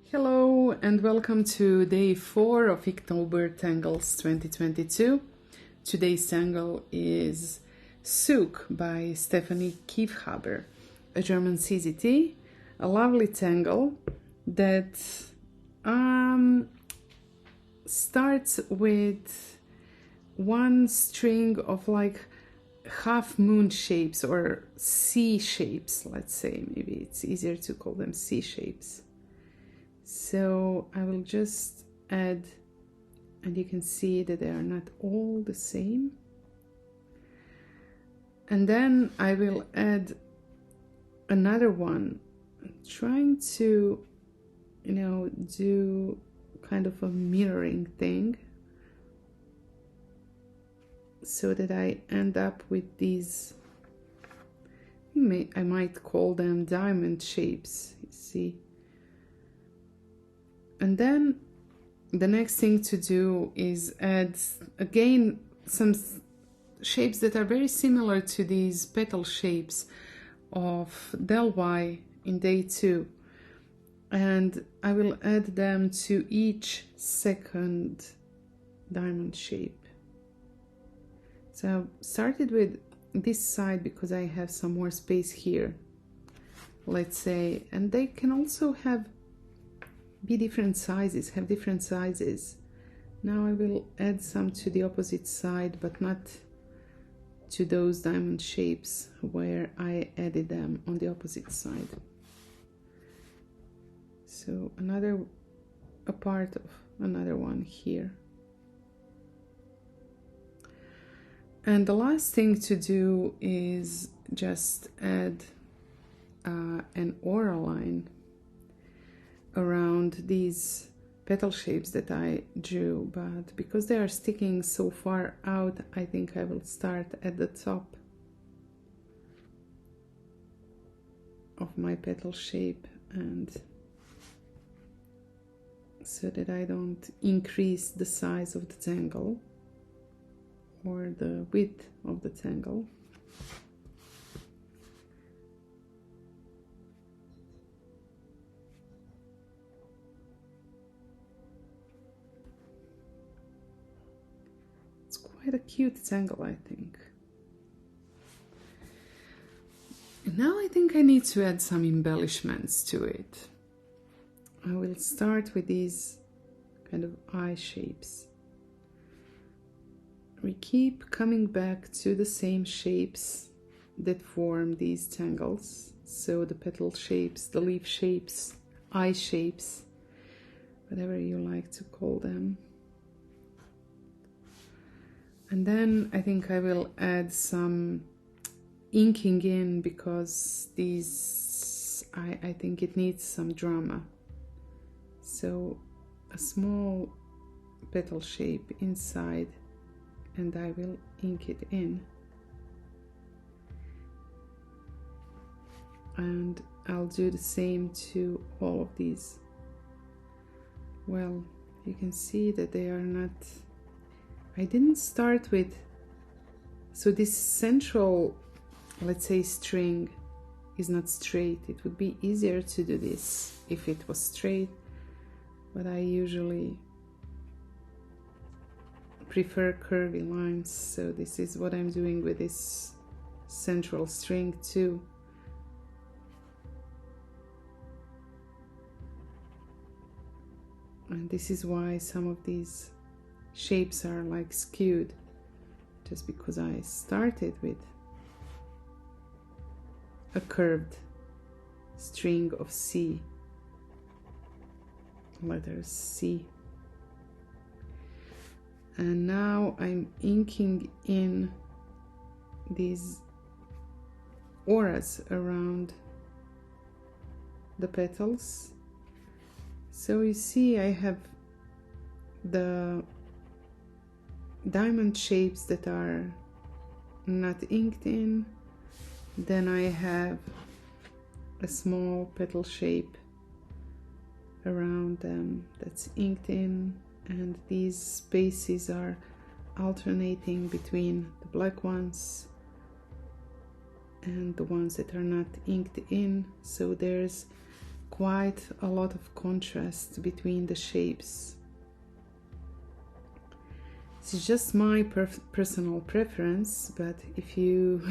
Hello and welcome to day 4 of Inktober Tangles 2022. Today's tangle is Souk by Stephanie Kiefhaber, a German CZT, a lovely tangle that starts with one string of like half moon shapes or C shapes, let's say. Maybe it's easier to call them C shapes. So I will just add, and you can see that they are not all the same. And then I will add another one, trying to, do kind of a mirroring thing so that I end up with these, I might call them diamond shapes, you see. And then the next thing to do is add again some shapes that are very similar to these petal shapes of Del Y in day 2. And I will add them to each second diamond shape. So I started with this side because I have some more space here, let's say, and they can also have different sizes, have different sizes. Now I will add some to the opposite side, but not to those diamond shapes where I added them on the opposite side. So a part of another one here. And the last thing to do is just add an aura line around these petal shapes that I drew, but because they are sticking so far out, I think I will start at the top of my petal shape, and so that I don't increase the size of the tangle or the width of the tangle. Quite a cute tangle, I think. And now I think I need to add some embellishments to it. I will start with these kind of eye shapes. We keep coming back to the same shapes that form these tangles. So the petal shapes, the leaf shapes, eye shapes, whatever you like to call them. And then I think I will add some inking in because these, I think it needs some drama. So a small petal shape inside, and I will ink it in. And I'll do the same to all of these. Well, you can see that they are not, I didn't start with, so this central, let's say, string is not straight. It would be easier to do this if it was straight, but I usually prefer curvy lines, so this is what I'm doing with this central string too. And this is why some of these shapes are like skewed, just because I started with a curved string of C, letters C. And now I'm inking in these auras around the petals. So you see I have the diamond shapes that are not inked in, then I have a small petal shape around them that's inked in, and these spaces are alternating between the black ones and the ones that are not inked in. So there's quite a lot of contrast between the shapes. It's just my personal preference, but if you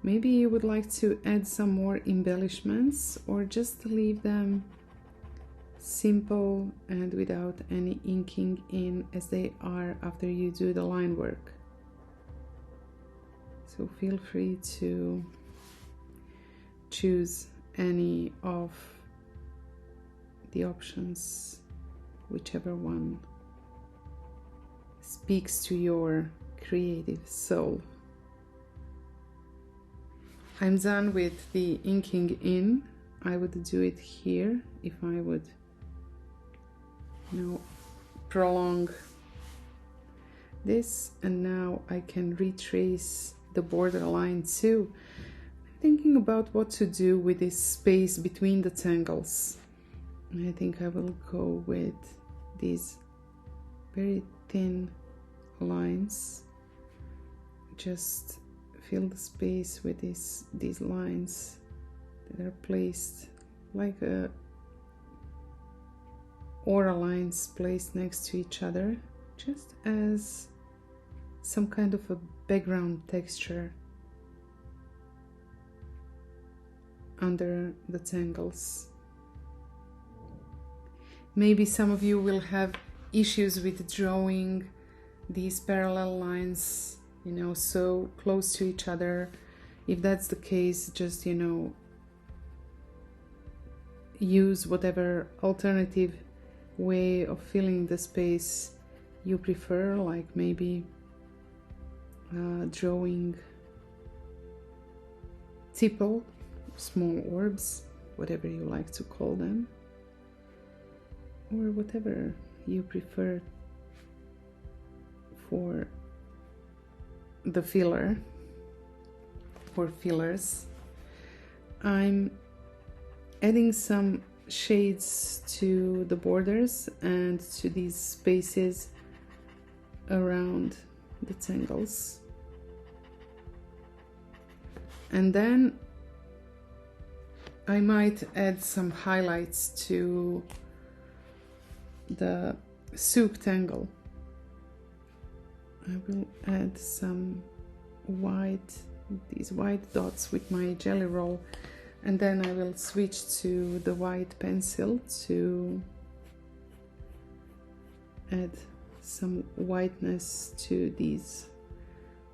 maybe you would like to add some more embellishments or just leave them simple and without any inking in as they are after you do the line work. So feel free to choose any of the options, whichever one speaks to your creative soul. I'm done with the inking in. I would do it here if I would, prolong this, and now I can retrace the border line too. I'm thinking about what to do with this space between the tangles. I think I will go with these very thin lines. Just fill the space with these lines that are placed like aura lines placed next to each other, just as some kind of a background texture under the tangles. Maybe some of you will have issues with drawing these parallel lines, so close to each other. If that's the case, just, use whatever alternative way of filling the space you prefer, like maybe drawing tipple, small orbs, whatever you like to call them, or whatever you prefer for the filler or fillers. I'm adding some shades to the borders and to these spaces around the tangles, and then I might add some highlights to the Souk tangle. I will add some these white dots with my jelly roll, and then I will switch to the white pencil to add some whiteness to these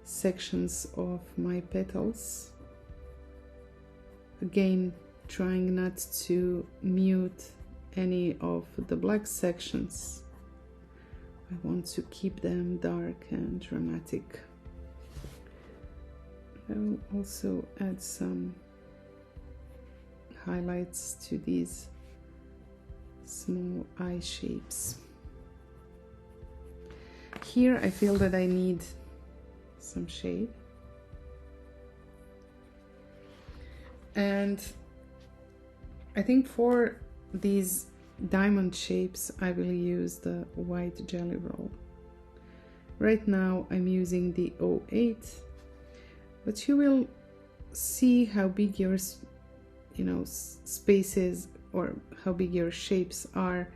sections of my petals. Again, trying not to mute any of the black sections. I want to keep them dark and dramatic. I will also add some highlights to these small eye shapes. Here I feel that I need some shade, and I think for these diamond shapes I will use the white jelly roll. Right now I'm using the 08, but you will see how big your spaces or how big your shapes are,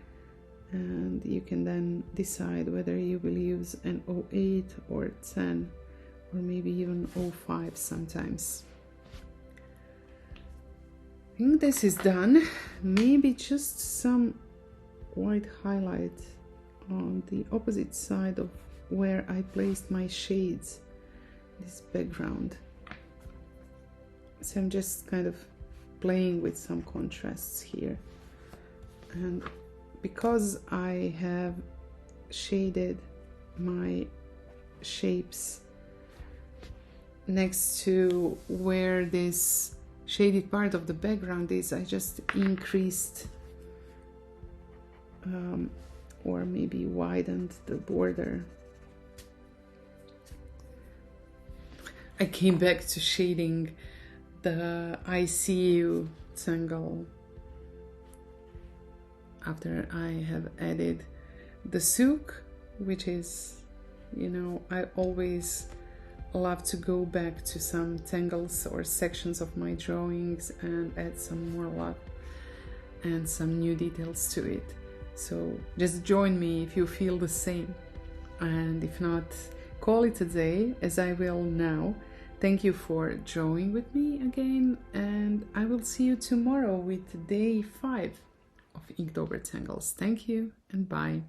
and you can then decide whether you will use an 08 or 10 or maybe even 05 sometimes. I think this is done. Maybe just some white highlight on the opposite side of where I placed my shades, this background. So I'm just kind of playing with some contrasts here, and because I have shaded my shapes next to where this shaded part of the background is, I just increased or maybe widened the border. I came back to shading the ICU tangle after I have added the Souk, which is, I always love to go back to some tangles or sections of my drawings and add some more love. and some new details to it. So just join me if you feel the same. And if not, call it a day, as I will now. Thank you for drawing with me again, and I will see you tomorrow with day 5 of Inktober Tangles. Thank you and bye.